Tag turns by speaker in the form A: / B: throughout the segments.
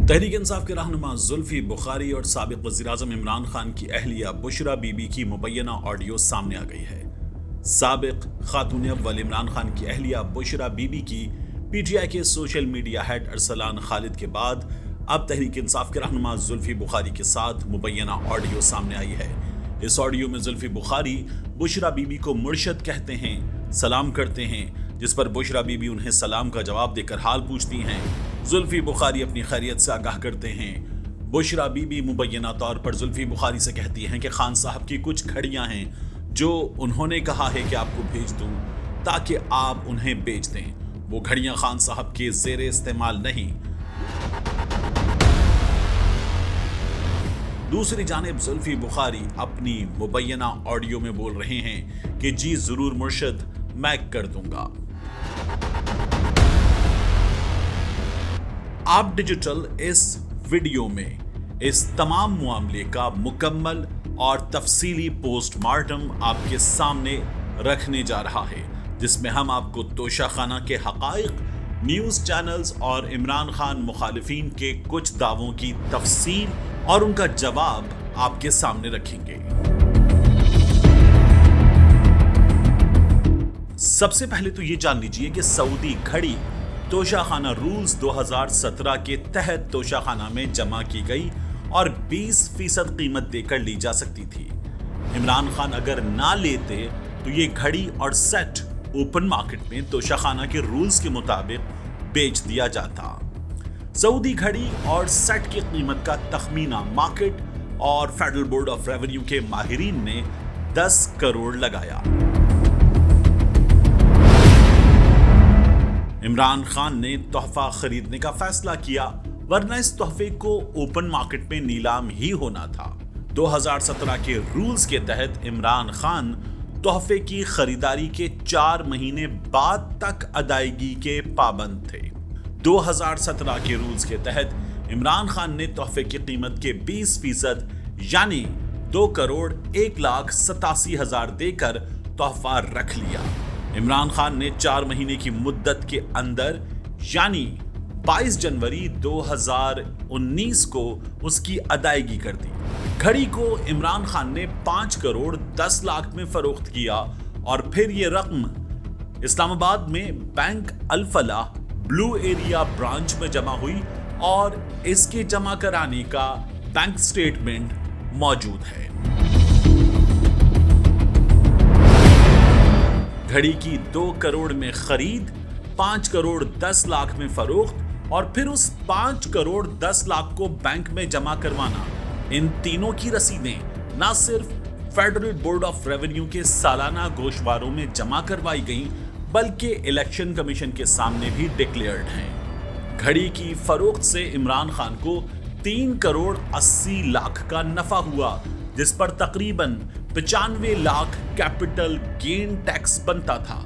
A: تحریک انصاف کے رہنما زلفی بخاری اور سابق وزیراعظم عمران خان کی اہلیہ بشرا بی بی کی مبینہ آڈیو سامنے آ گئی ہے۔ سابق خاتون اول عمران خان کی اہلیہ بشرا بی بی کی پی ٹی آئی کے سوشل میڈیا ہیڈ ارسلان خالد کے بعد اب تحریک انصاف کے رہنما زلفی بخاری کے ساتھ مبینہ آڈیو سامنے آئی ہے۔ اس آڈیو میں زلفی بخاری بشرا بی بی کو مرشد کہتے ہیں، سلام کرتے ہیں، جس پر بشرا بی بی انہیں سلام کا جواب دے کر حال پوچھتی ہیں۔ زلفی بخاری اپنی خیریت سے آگاہ کرتے ہیں۔ بشرا بی بی مبینہ طور پر زلفی بخاری سے کہتی ہیں کہ خان صاحب کی کچھ گھڑیاں ہیں جو انہوں نے کہا ہے کہ آپ کو بھیج دوں تاکہ آپ انہیں بیچ دیں۔ وہ گھڑیاں خان صاحب کے زیر استعمال نہیں۔ دوسری جانب زلفی بخاری اپنی مبینہ آڈیو میں بول رہے ہیں کہ جی ضرور مرشد، میں کر دوں گا۔ آپ ڈیجیٹل اس ویڈیو میں اس تمام معاملے کا مکمل اور تفصیلی پوسٹ مارٹم آپ کے سامنے رکھنے جا رہا ہے، جس میں ہم آپ کو توشہ خانہ کے حقائق، نیوز چینلز اور عمران خان مخالفین کے کچھ دعووں کی تفصیل اور ان کا جواب آپ کے سامنے رکھیں گے۔ سب سے پہلے تو یہ جان لیجئے کہ سعودی گھڑی توشہ خانہ رولز 2017 کے تحت توشہ خانہ میں جمع کی گئی اور 20% قیمت دے کر لی جا سکتی تھی۔ عمران خان اگر نہ لیتے تو یہ گھڑی اور سیٹ اوپن مارکیٹ میں توشہ خانہ کے رولز کے مطابق بیچ دیا جاتا۔ سعودی گھڑی اور سیٹ کی قیمت کا تخمینہ مارکیٹ اور فیڈرل بورڈ آف ریونیو کے ماہرین نے 10 کروڑ لگایا۔ عمران خان نے تحفہ خریدنے کا فیصلہ کیا، ورنہ اس تحفے کو اوپن مارکیٹ میں نیلام ہی ہونا تھا۔ 2017 کے رولز کے تحت عمران خان تحفے کی خریداری کے 4 مہینے بعد تک ادائیگی کے پابند تھے۔ 2017 کے رولز کے تحت عمران خان نے تحفے کی قیمت کے 20% یعنی 2 کروڑ 1,87,000 دے کر تحفہ رکھ لیا۔ عمران خان نے 4 مہینے کی مدت کے اندر یعنی 22 جنوری 2019 کو اس کی ادائیگی کر دی۔ گھڑی کو عمران خان نے 5 کروڑ 10 لاکھ میں فروخت کیا اور پھر یہ رقم اسلام آباد میں بینک الفلاح بلو ایریا برانچ میں جمع ہوئی اور اس کے جمع کرانے کا بینک سٹیٹمنٹ موجود ہے۔ گھڑی کی 2 کروڑ میں خرید، 5 کروڑ 10 لاکھ میں فروخت اور پھر اس 5 کروڑ 10 لاکھ کو بینک میں جمع کروانا، ان تینوں کی رسیدیں نہ صرف فیڈرل بورڈ آف ریونیو کے سالانہ گوشواروں میں جمع کروائی گئیں بلکہ الیکشن کمیشن کے سامنے بھی ڈکلیئرڈ ہیں۔ گھڑی کی فروخت سے عمران خان کو 3 کروڑ 80 لاکھ کا نفع ہوا، جس پر تقریباً 95 لاکھ کیپٹل گین ٹیکس بنتا تھا۔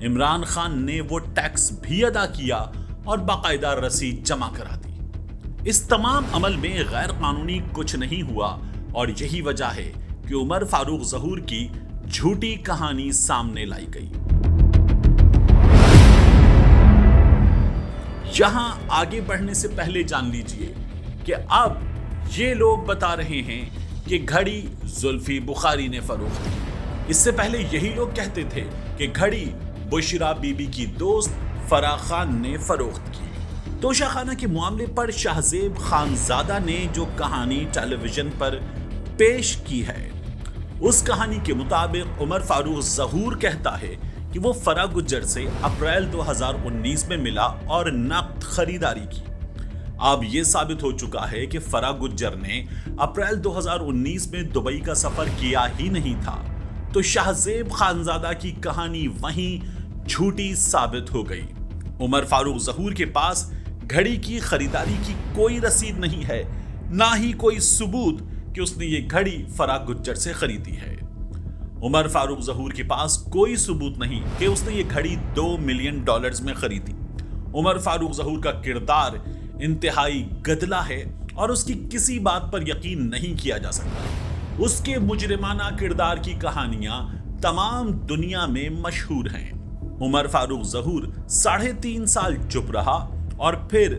A: عمران خان نے وہ ٹیکس بھی ادا کیا اور باقاعدہ رسید جمع کرا دی۔ اس تمام عمل میں غیر قانونی کچھ نہیں ہوا اور یہی وجہ ہے کہ عمر فاروق ظہور کی جھوٹی کہانی سامنے لائی گئی۔ یہاں آگے بڑھنے سے پہلے جان لیجئے کہ اب یہ لوگ بتا رہے ہیں کہ گھڑی زلفی بخاری نے فروخت کی۔ اس سے پہلے یہی لوگ کہتے تھے کہ گھڑی بشرا بی بی کی دوست فرا خان نے فروخت کی۔ توشہ خانہ کے معاملے پر شہزیب خانزادہ نے جو کہانی ٹیلی ویژن پر پیش کی ہے، اس کہانی کے مطابق عمر فاروق ظہور کہتا ہے کہ وہ فرا گجر سے اپریل 2019 میں ملا اور نقد خریداری کی۔ اب یہ ثابت ہو چکا ہے کہ فرا گجر نے اپریل 2019 میں دبئی کا سفر کیا ہی نہیں تھا، تو شہزیب خانزادہ کی کہانی وہیں جھوٹی ثابت ہو گئی۔ عمر فاروق ظہور کے پاس گھڑی کی خریداری کی کوئی رسید نہیں ہے، نہ ہی کوئی ثبوت کہ اس نے یہ گھڑی فرا گجر سے خریدی ہے۔ عمر فاروق ظہور کے پاس کوئی ثبوت نہیں کہ اس نے یہ گھڑی $2 ملین میں خریدی۔ عمر فاروق ظہور کا کردار انتہائی گدلا ہے اور اس کی کسی بات پر یقین نہیں کیا جا سکتا۔ اس کے مجرمانہ کردار کی کہانیاں تمام دنیا میں مشہور ہیں۔ عمر فاروق ظہور 3.5 سال چپ رہا اور پھر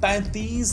A: 35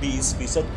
A: 20%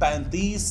A: 35